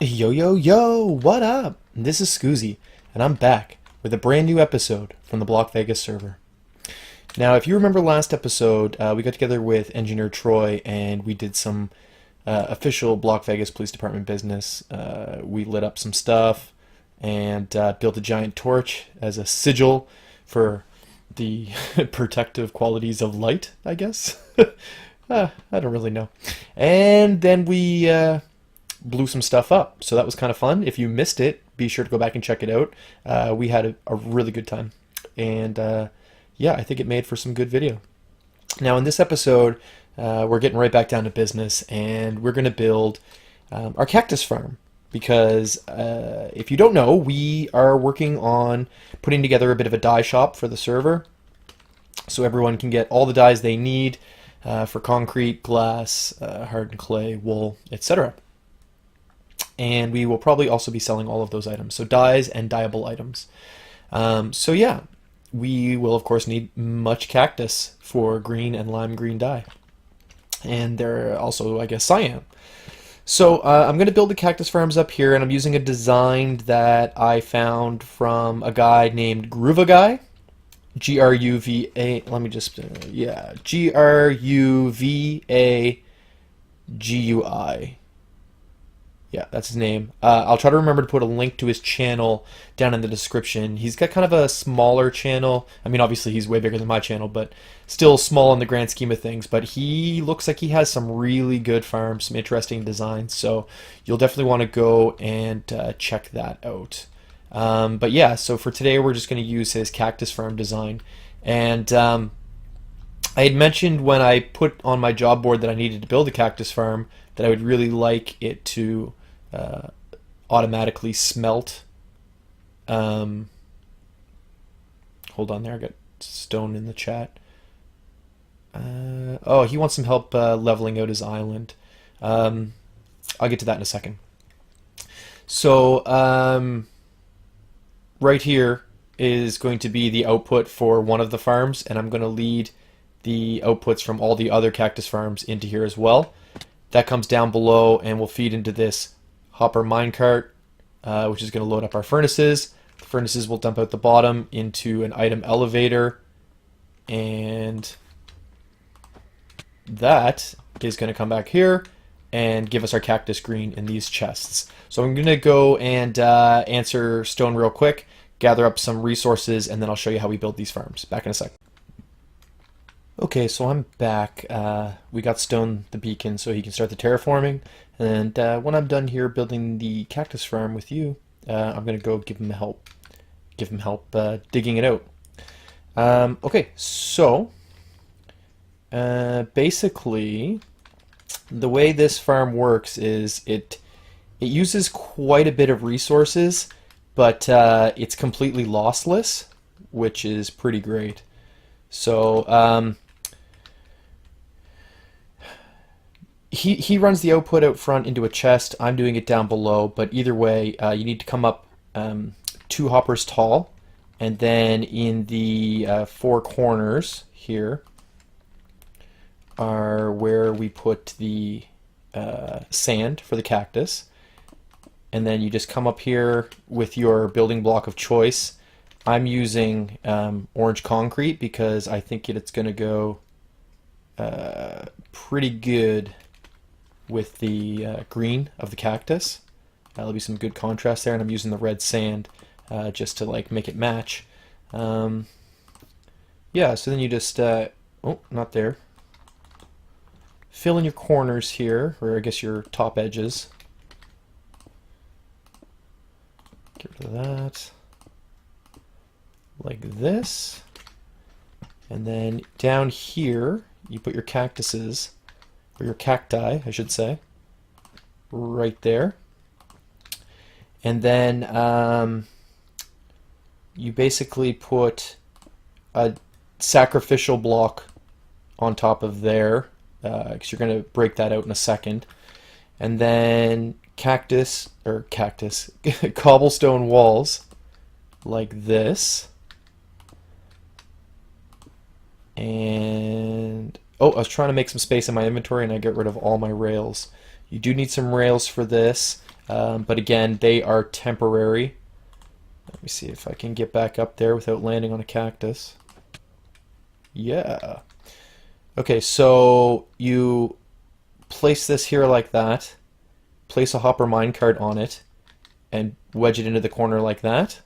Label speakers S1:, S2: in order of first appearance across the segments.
S1: Yo, yo, yo, what up? This is Scoozy, and I'm back with a brand new episode from the Block Vegas server. Now, if you remember last episode, we got together with Engineer Troy and we did some official Block Vegas Police Department business. We lit up some stuff and built a giant torch as a sigil for the protective qualities of light, I guess. I don't really know. And then we blew some stuff up. So that was kind of fun. If you missed it, be sure to go back and check it out. We had a really good time. And yeah, I think it made for some good video. Now in this episode, we're getting right back down to business and we're going to build our cactus farm. Because if you don't know, we are working on putting together a bit of a dye shop for the server. So everyone can get all the dyes they need for concrete, glass, hardened clay, wool, etc. And we will probably also be selling all of those items. So dyes and dyeable items. So yeah, we will of course need much cactus for green and lime green dye. And there are also, I guess, cyan. So I'm going to build the cactus farms up here, and I'm using a design that I found from a guy named GruvaGuy. G-R-U-V-A, let me just, yeah, G-R-U-V-A-G-U-I. Yeah, that's his name. I'll try to remember to put a link to his channel down in the description. He's got kind of a smaller channel. I mean, obviously he's way bigger than my channel, but still small in the grand scheme of things. But he looks like he has some really good farms, some interesting designs. So you'll definitely want to go and check that out. But yeah, so for today we're just going to use his cactus farm design. And I had mentioned when I put on my job board that I needed to build a cactus farm that I would really like it to automatically smelt. Hold on there, I got Stone in the chat. Oh, he wants some help leveling out his island. I'll get to that in a second. So right here is going to be the output for one of the farms, and I'm going to lead the outputs from all the other cactus farms into here as well. That comes down below and will feed into this hopper minecart, which is going to load up our furnaces. The furnaces will dump out the bottom into an item elevator, and that is going to come back here and give us our cactus green in these chests. So I'm going to go and answer Stone real quick, gather up some resources, and then I'll show you how we build these farms. Back in a sec. Okay, so I'm back. We got Stone the beacon so he can start the terraforming, and when I'm done here building the cactus farm with you, I'm going to go give him help digging it out. Okay, so basically the way this farm works is it uses quite a bit of resources, but it's completely lossless, which is pretty great. So he runs the output out front into a chest. I'm doing it down below, but either way, you need to come up 2 hoppers tall, and then in the 4 corners here are where we put the sand for the cactus. And then you just come up here with your building block of choice. I'm using orange concrete because I think it's going to go pretty good with the green of the cactus. There'll be some good contrast there, and I'm using the red sand just to like make it match. Yeah, so then you just oh, not there. Fill in your corners here, or I guess your top edges. Get rid of that. Like this. And then down here, you put your cactuses, or your cacti, I should say, right there. And then you basically put a sacrificial block on top of there, because you're going to break that out in a second. And then cobblestone walls like this. And oh, I was trying to make some space in my inventory and I get rid of all my rails. You do need some rails for this. But again, they are temporary. Let me see if I can get back up there without landing on a cactus. Yeah. Okay, so you place this here like that, place a hopper minecart on it, and wedge it into the corner like that.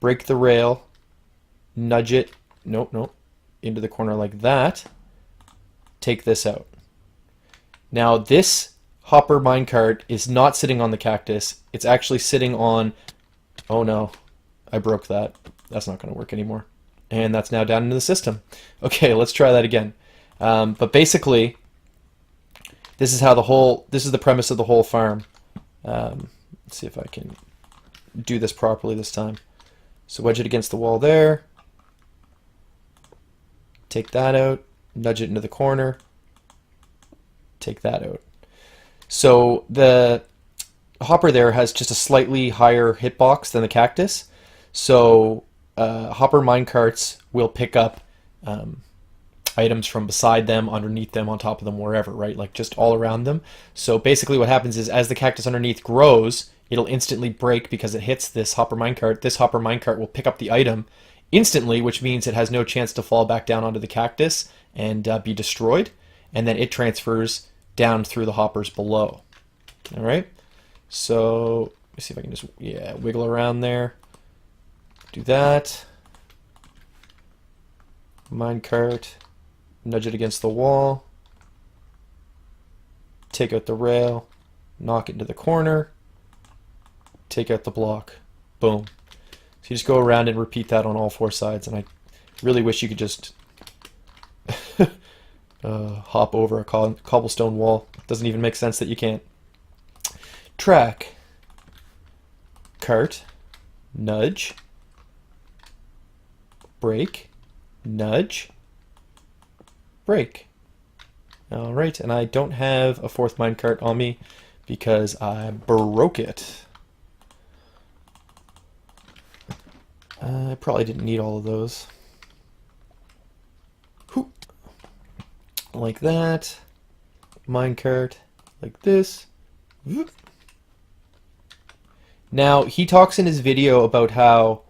S1: Break the rail, nudge it, nope, into the corner like that. Take this out. Now this hopper minecart is not sitting on the cactus. It's actually sitting on... Oh no, I broke that. That's not going to work anymore. And that's now down into the system. Okay, let's try that again. But basically, this is how this is the premise of the whole farm. Let's see if I can do this properly this time. So wedge it against the wall there. Take that out. Nudge it into the corner. Take that out. So the hopper there has just a slightly higher hitbox than the cactus. So hopper minecarts will pick up items from beside them, underneath them, on top of them, wherever, right? Like just all around them. So basically what happens is as the cactus underneath grows, it'll instantly break because it hits this hopper minecart. This hopper minecart will pick up the item instantly, which means it has no chance to fall back down onto the cactus and be destroyed. And then it transfers down through the hoppers below. All right. So let me see if I can just, wiggle around there. Do that. Minecart. Nudge it against the wall. Take out the rail. Knock it into the corner. Take out the block. Boom. So you just go around and repeat that on all four sides. And I really wish you could just hop over a cobblestone wall. Doesn't even make sense that you can't. Track. Cart. Nudge. Break. Nudge. Break. Alright, and I don't have a fourth minecart on me because I broke it. I probably didn't need all of those. Whoop. Like that. Minecart. Like this. Whoop. Now, he talks in his video about how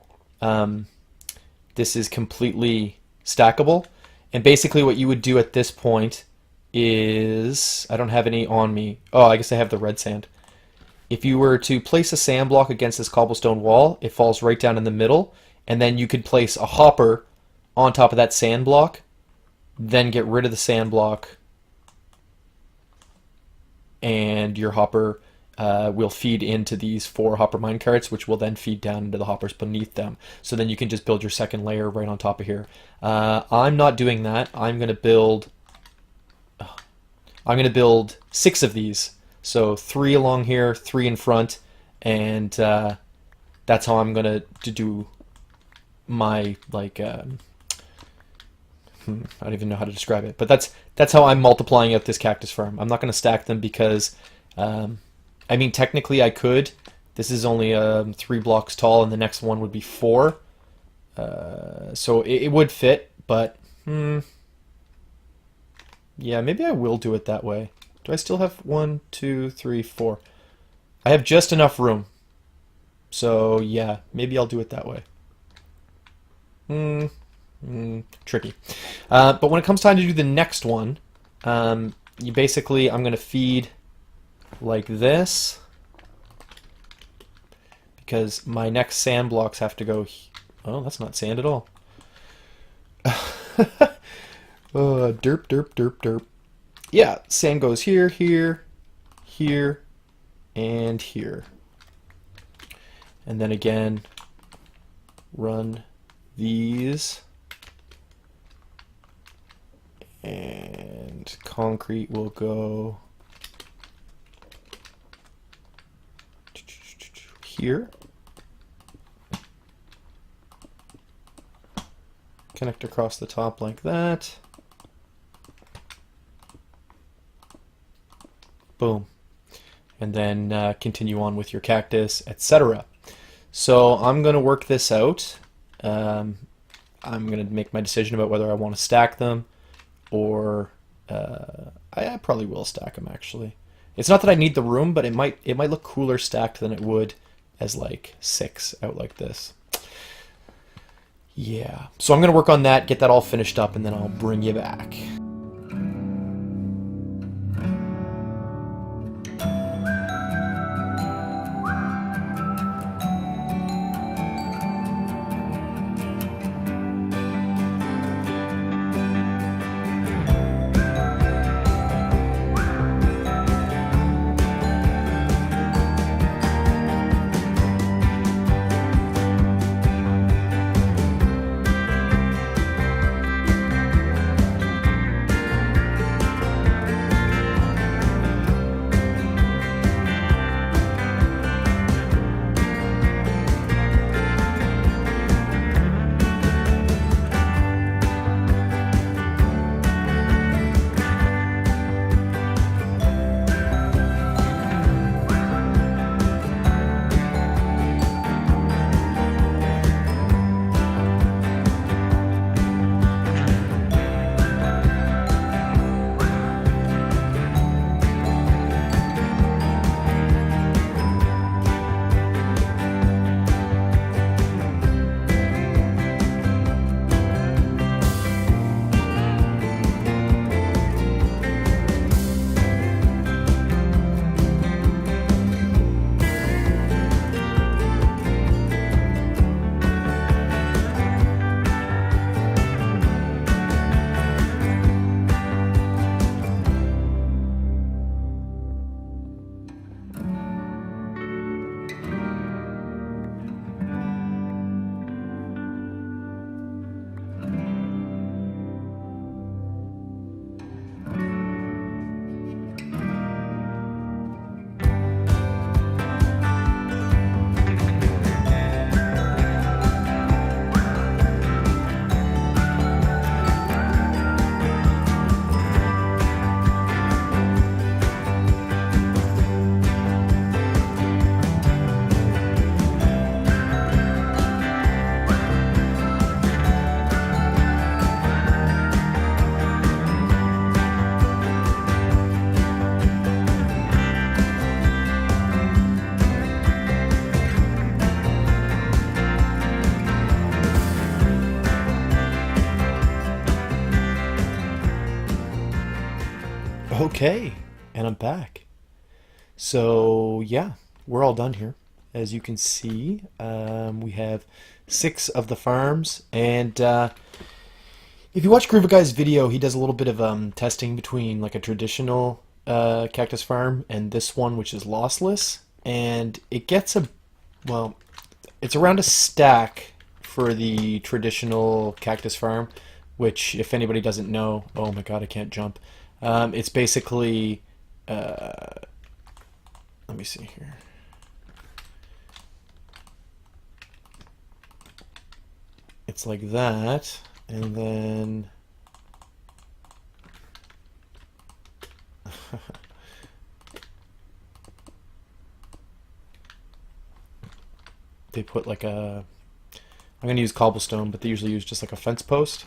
S1: this is completely stackable. And basically what you would do at this point is... I don't have any on me. Oh, I guess I have the red sand. If you were to place a sand block against this cobblestone wall, it falls right down in the middle. And then you could place a hopper on top of that sand block. Then get rid of the sand block. And your hopper will feed into these 4 hopper minecarts, which will then feed down into the hoppers beneath them. So then you can just build your second layer right on top of here. I'm not doing that. I'm going to build 6 of these. So 3 along here, 3 in front, and that's how I'm going to do my, like, I don't even know how to describe it, but that's how I'm multiplying out this cactus farm. I'm not going to stack them because I mean, technically I could. This is only 3 blocks tall, and the next one would be 4. So it would fit, but yeah, maybe I will do it that way. Do I still have 1, 2, 3, 4? I have just enough room. So yeah, maybe I'll do it that way. Tricky. But when it comes time to do the next one, you basically, I'm going to feed like this, because my next sand blocks have to go... Oh, that's not sand at all. Derp, derp, derp, derp. Yeah, sand goes here, here, here, and here. And then again, run these. And concrete will go here. Connect across the top like that. Boom. And then continue on with your cactus, etc. So I'm going to work this out. I'm going to make my decision about whether I want to stack them, or I probably will stack them actually. It's not that I need the room, but it might look cooler stacked than it would as like 6 out like this. Yeah. So I'm gonna work on that, get that all finished up, and then I'll bring you back. Okay, and I'm back. So yeah, we're all done here. As you can see, we have 6 of the farms, and if you watch GruvaGuy's video, he does a little bit of testing between like a traditional cactus farm and this one, which is lossless, and it gets well, it's around a stack for the traditional cactus farm, which, if anybody doesn't know, oh my god, I can't jump. It's basically, let me see here. It's like that, and then they put like I'm going to use cobblestone, but they usually use just like a fence post.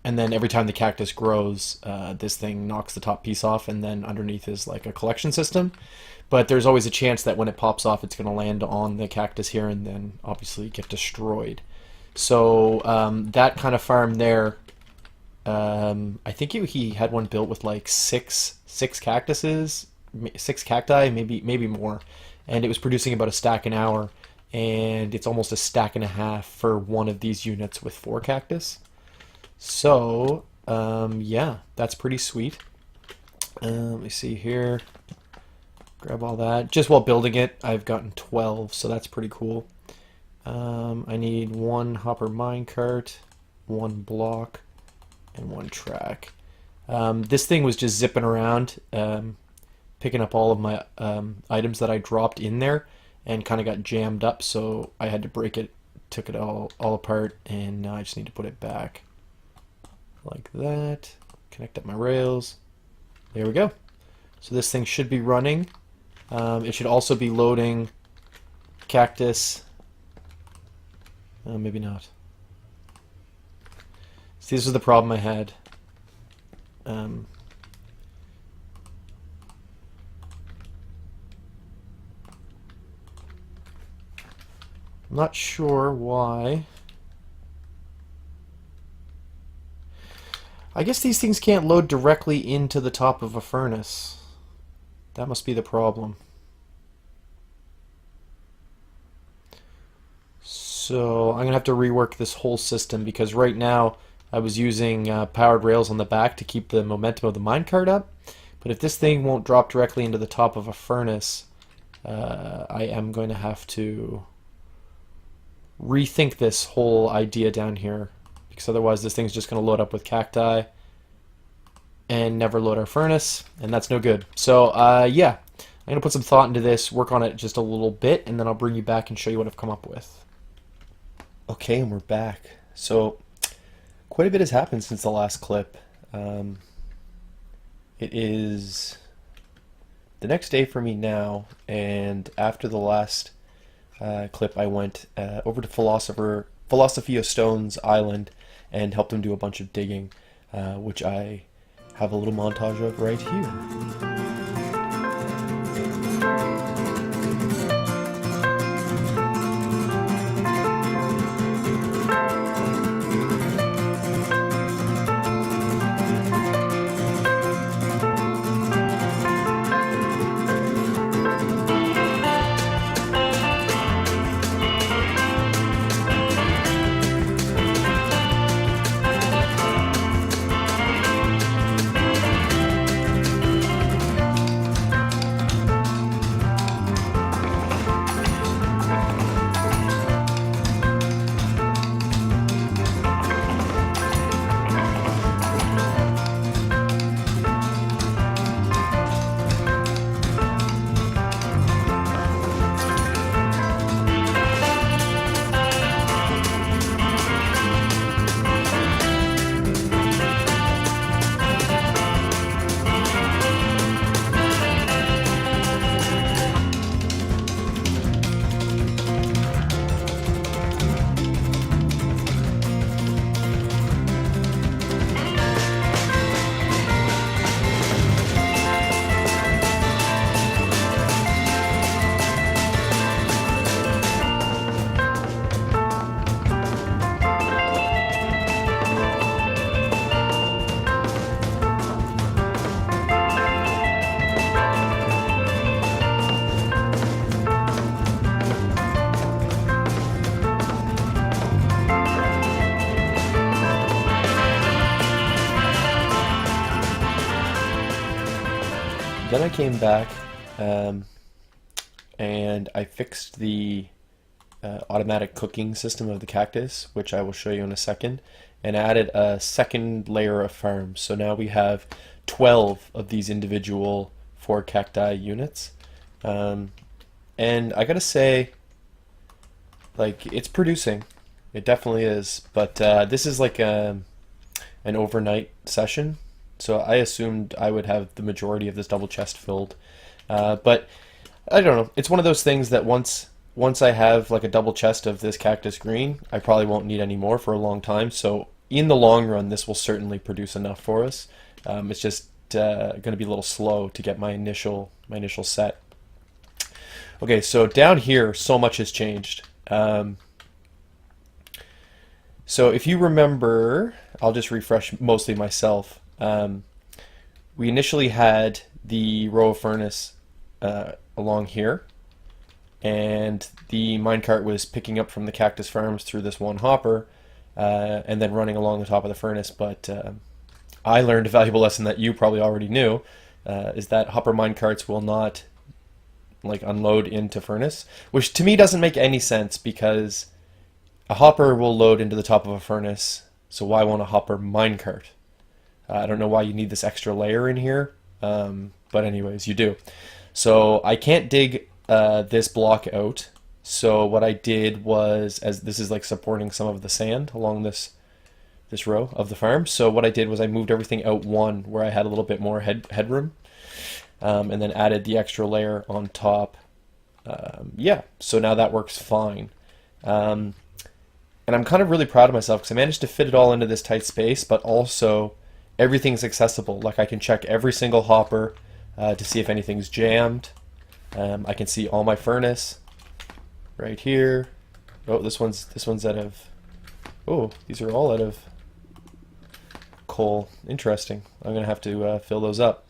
S1: And then every time the cactus grows, this thing knocks the top piece off, and then underneath is like a collection system. But there's always a chance that when it pops off, it's going to land on the cactus here and then obviously get destroyed. So that kind of farm there, I think he had one built with like six cactuses, 6 cacti, maybe more, and it was producing about a stack an hour, and it's almost a stack and a half for one of these units with 4 cactus. So, yeah, that's pretty sweet. Let me see here. Grab all that. Just while building it, I've gotten 12, so that's pretty cool. I need 1 hopper minecart, 1 block, and 1 track. This thing was just zipping around, picking up all of my items that I dropped in there, and kind of got jammed up, so I had to break it, took it all apart, and now I just need to put it back. Like that. Connect up my rails. There we go. So this thing should be running. It should also be loading cactus. Maybe not. See, this is the problem I had. I'm not sure why. I guess these things can't load directly into the top of a furnace. That must be the problem. So I'm going to have to rework this whole system, because right now I was using powered rails on the back to keep the momentum of the minecart up. But if this thing won't drop directly into the top of a furnace, I am going to have to rethink this whole idea down here, because otherwise this thing's just going to load up with cacti and never load our furnace, and that's no good. So yeah, I'm going to put some thought into this, work on it just a little bit, and then I'll bring you back and show you what I've come up with. Okay, and we're back. So quite a bit has happened since the last clip. It is the next day for me now, and after the last clip I went over to Philosophy of Stone's island and helped him do a bunch of digging, which I have a little montage of right here. Then I came back and I fixed the automatic cooking system of the cactus, which I will show you in a second, and added a second layer of farms. So now we have 12 of these individual 4 cacti units. And I gotta say, like, it's producing. It definitely is. But this is like an overnight session. So I assumed I would have the majority of this double chest filled. But I don't know. It's one of those things that once I have like a double chest of this cactus green, I probably won't need any more for a long time. So in the long run, this will certainly produce enough for us. It's just going to be a little slow to get my initial set. Okay, so down here, so much has changed. So if you remember, I'll just refresh mostly myself. We initially had the row of furnace along here, and the minecart was picking up from the Cactus Farms through this one hopper and then running along the top of the furnace. But I learned a valuable lesson that you probably already knew, is that hopper minecarts will not like unload into furnace, which to me doesn't make any sense, because a hopper will load into the top of a furnace, so why won't a hopper minecart? I don't know why you need this extra layer in here, but anyways, you do. So I can't dig this block out, so what I did was, as this is like supporting some of the sand along this row of the farm, so what I did was I moved everything out one where I had a little bit more headroom, and then added the extra layer on top. Yeah, so now that works fine. And I'm kind of really proud of myself because I managed to fit it all into this tight space, but also everything's accessible. Like, I can check every single hopper to see if anything's jammed. I can see all my furnace right here, Oh, this one's out of. Oh, these are all out of coal. Interesting. I'm gonna have to fill those up.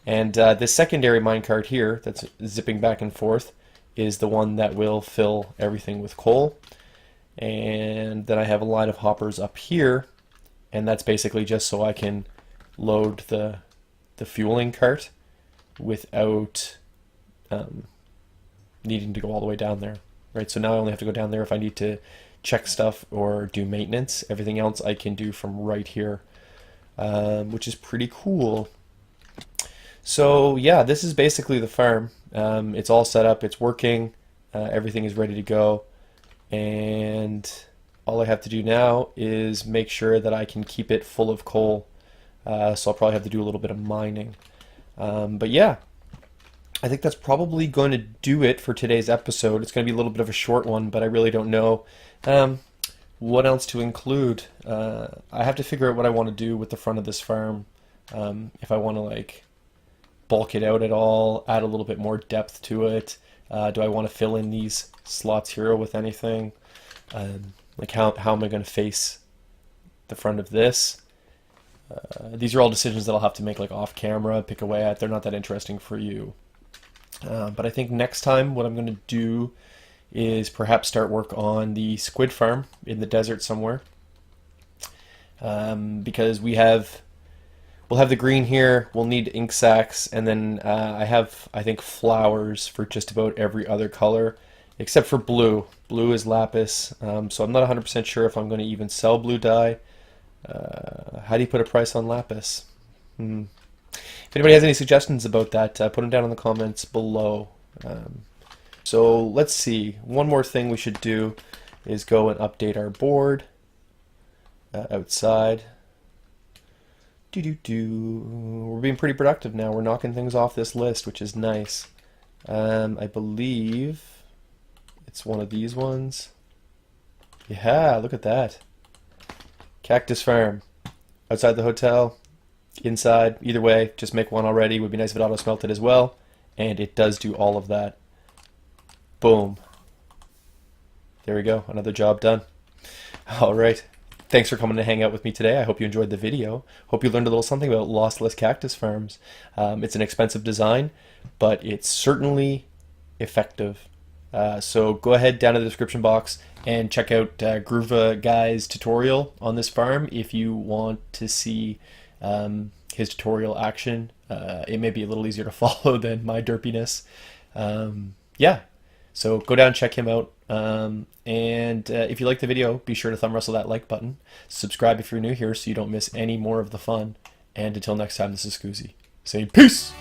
S1: And this secondary minecart here that's zipping back and forth is the one that will fill everything with coal. And then I have a line of hoppers up here, and that's basically just so I can load the fueling cart without needing to go all the way down there. Right, so now I only have to go down there if I need to check stuff or do maintenance. Everything else I can do from right here, which is pretty cool. So yeah, this is basically the farm. It's all set up, it's working, everything is ready to go, and all I have to do now is make sure that I can keep it full of coal. So I'll probably have to do a little bit of mining. But yeah, I think that's probably going to do it for today's episode. It's going to be a little bit of a short one, but I really don't know what else to include. I have to figure out what I want to do with the front of this farm. If I want to like bulk it out at all, add a little bit more depth to it. Do I want to fill in these slots here with anything? Like how am I going to face the front of this? These are all decisions that I'll have to make like off camera, pick away at. They're not that interesting for you. But I think next time what I'm going to do is perhaps start work on the squid farm in the desert somewhere. Because we'll have the green here, we'll need ink sacs, and then I think flowers for just about every other color except for blue. Blue is lapis, so I'm not 100% sure if I'm going to even sell blue dye. How do you put a price on lapis? If anybody has any suggestions about that, put them down in the comments below. So let's see, one more thing we should do is go and update our board outside. We're being pretty productive now. We're knocking things off this list, which is nice. I believe it's one of these ones. Yeah, look at that. Cactus Farm. Outside the hotel, inside, either way, just make one already. Would be nice if it auto-smelted as well. And it does do all of that. Boom. There we go, another job done. Alright. Thanks for coming to hang out with me today. I hope you enjoyed the video. Hope you learned a little something about Lossless Cactus Farms. It's an expensive design, but it's certainly effective. So go ahead down in the description box and check out GruvaGuy's tutorial on this farm if you want to see his tutorial action. It may be a little easier to follow than my derpiness. Yeah, so go down and check him out. And if you like the video, be sure to thumb wrestle that like button. Subscribe if you're new here so you don't miss any more of the fun. And until next time, this is Scoozy saying peace!